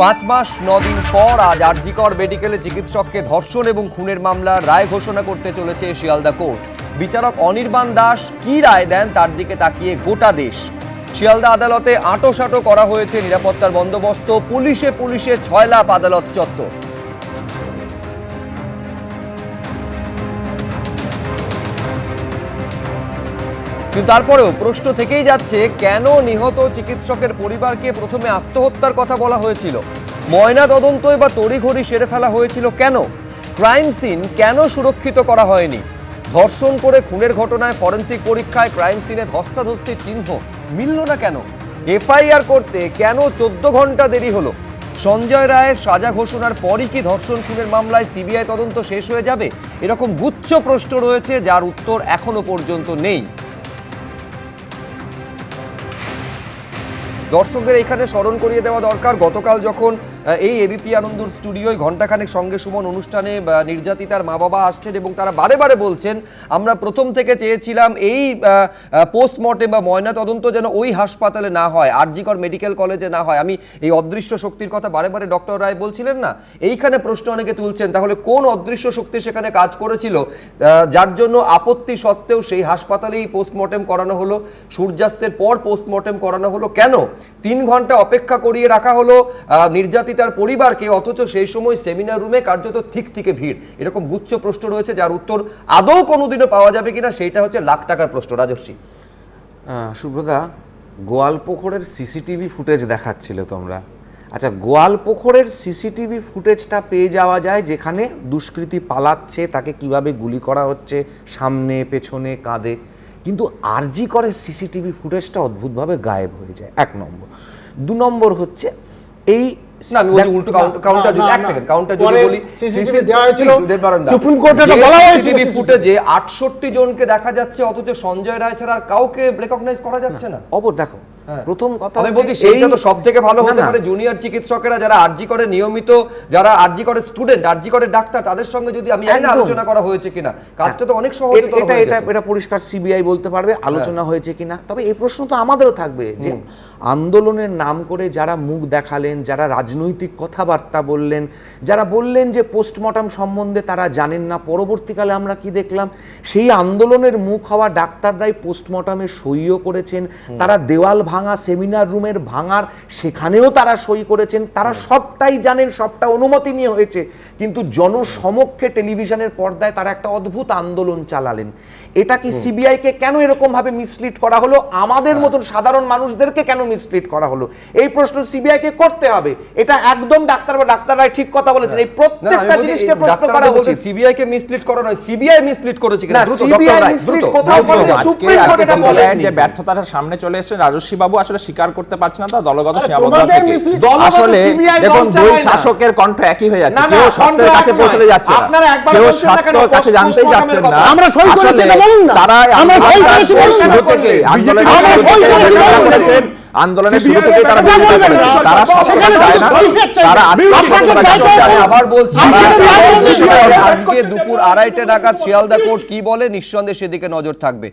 5 মাস 9 দিন পর আজ আরজিকর মেডিকেলে চিকিৎসককে ধর্ষণ এবং খুনের মামলার রায় ঘোষণা করতে চলেছে শিয়ালদা কোর্ট। বিচারক অনির্বাণ দাস কি রায় দেন তার দিকে তাকিয়ে গোটা দেশ। শিয়ালদা আদালতে আঁটোসাঁটো করা হয়েছে নিরাপত্তার বন্দোবস্ত, পুলিশে ছয়লাপ আদালত চত্বর। কিন্তু তারপরেও প্রশ্ন থেকেই যাচ্ছে, কেন নিহত চিকিৎসকের পরিবারকে প্রথমে আত্মহত্যার কথা বলা হয়েছিল? ময়না তদন্তই বা তড়িঘড়ি সেরে ফেলা হয়েছিল কেন? ক্রাইম সিন কেন সুরক্ষিত করা হয়নি? ধর্ষণ করে খুনের ঘটনায় ফরেনসিক পরীক্ষায় ক্রাইম সিনে ধস্তাধস্তির চিহ্ন মিলল না কেন? এফআইআর করতে কেন 14 ঘন্টা দেরি হলো? সঞ্জয় রায়ের সাজা ঘোষণার পরই কি ধর্ষণ খুনের মামলায় সিবিআই তদন্ত শেষ হয়ে যাবে? এরকম গুচ্ছ প্রশ্ন রয়েছে যার উত্তর এখনো পর্যন্ত নেই। দর্শকদের এখানে স্মরণ করিয়ে দেওয়া দরকার, গতকাল যখন এই এবিপি আনন্দর স্টুডিওয় ঘণ্টাখানেক সঙ্গে সুমন অনুষ্ঠানে নির্যাতিতার মা বাবা আসছেন এবং তারা বারে বারে বলছেন, আমরা প্রথম থেকে চেয়েছিলাম এই পোস্টমর্টেম বা ময়না তদন্ত যেন ওই হাসপাতালে না হয়, আরজিকর মেডিকেল কলেজে না হয়। আমি এই অদৃশ্য শক্তির কথা বারে বারে ডক্টর রায় বলছিলেন না, এইখানে প্রশ্ন অনেকে তুলছেন, তাহলে কোন অদৃশ্য শক্তি সেখানে কাজ করেছিল যার জন্য আপত্তি সত্ত্বেও সেই হাসপাতালেই পোস্টমর্টেম করানো হলো, সূর্যাস্তের পর পোস্টমর্টেম করানো হলো কেন? 3 ঘন্টা অপেক্ষা করিয়ে রাখা হলো নির্যাতিতার পরিবারকে, অথচ সেই সময় সেমিনার রুমে কার্যত থেকে ভিড়। এরকম গুচ্ছ প্রশ্ন রয়েছে যার উত্তর আদৌ কোনোদিনও পাওয়া যাবে কিনা সেটা হচ্ছে লাখ টাকার প্রশ্ন। রাজস্বী, সুব্রতা, গোয়ালপুকুরের সিসিটিভি ফুটেজ দেখাচ্ছিল তোমরা। আচ্ছা, গোয়ালপুকুরের সিসিটিভি ফুটেজটা পেয়ে যাওয়া যায় যেখানে দুষ্কৃতী পালাচ্ছে, তাকে কিভাবে গুলি করা হচ্ছে, সামনে পেছনে কাঁধে, কিন্তু আরজিকরের সিসিটিভি ফুটেজটা অদ্ভুতভাবে গায়েব হয়ে যায়। 1 নম্বর। 2 নম্বর হচ্ছে এই ফুটেজে 68 জনকে দেখা যাচ্ছে, অথচ সঞ্জয় রায় ছাড়া আর কাউকে রেকগনাইজ করা যাচ্ছে না। দেখো, প্রথম কথা আমি বলছি সেইটা তো সবথেকে ভালো হতে পারে জুনিয়র চিকিৎসকেরা যারা আরজি করে নিয়মিত, যারা আরজি করে স্টুডেন্ট, আরজি করে ডাক্তার, তাদের সঙ্গে যদি আমি আলোচনা করা হয়েছে কিনা, কাজটা তো অনেক সহজ। এটা পরিষ্কার সিবিআই বলতে পারবে আলোচনা হয়েছে কিনা। তবে এই প্রশ্ন তো আমাদেরও থাকবে যে আন্দোলনের নাম করে যারা মুখ দেখালেন, যারা রাজনৈতিক কথাবার্তা বললেন, যারা বললেন যে পোস্টমর্টম সম্বন্ধে তারা জানেন না, পরবর্তীকালে আমরা কি দেখলাম, সেই আন্দোলনের মুখ হওয়া ডাক্তাররাই পোস্টমর্টমে সইও করেছেন, তারা দেওয়াল ভাঙা সেমিনার রুমের ভাঙার সেখানেও তারা সই করেছেন, তারা সবটাই জানেন, সবটা অনুমতি নিয়ে হয়েছে, কিন্তু জনসমক্ষে টেলিভিশনের পর্দায় তারা একটা অদ্ভুত আন্দোলন চালালেন। এটা কি সিবিআই কে কেন এরকম ভাবে মিসলিড করা হলো? আমাদের মতন সাধারণ মানুষদেরকে কেন মিসলিড করা হলো? এই প্রশ্ন সিবিআই কে করতে হবে। এটা একদম ডাক্তাররাই ঠিক কথা বলেছেন। এই প্রত্যেকটা জিনিসকে প্রশ্ন করা উচিত। সিবিআই কে মিসলিড করা নয়, সিবিআই মিসলিড করেছে কিনা দ্রুত ডক্টর রায় দ্রুত কোথাও বলে সুপ্রিম কোর্ট এটা বলেন যে ব্যর্থতার সামনে চলে এসেছে। রাজস্বী বাবু আসলে স্বীকার করতে পারছে না তার দলগত সীমাবদ্ধতা থেকে। আসলে দেখুন, দুই শাসকের কণ্ঠ একই হয়ে যাচ্ছে, কেউ সত্যের কাছে পৌঁছতে যাচ্ছে না, কেউ সত্যের কাছে জানতেই যাচ্ছেন না। আমরা সই করেছি না, বলুন না। তারা আন্দোলনের শুরু থেকে আন্দোলনের শুরু থেকে তারা বিরোধিতা করেছে, তারা সত্যটা চায় না, তারা আবার বলছি আজকে দুপুর 2:30 নাগাদ শিয়ালদা কোর্ট কি বলে, নিঃসন্দেহে সেদিকে নজর থাকবে।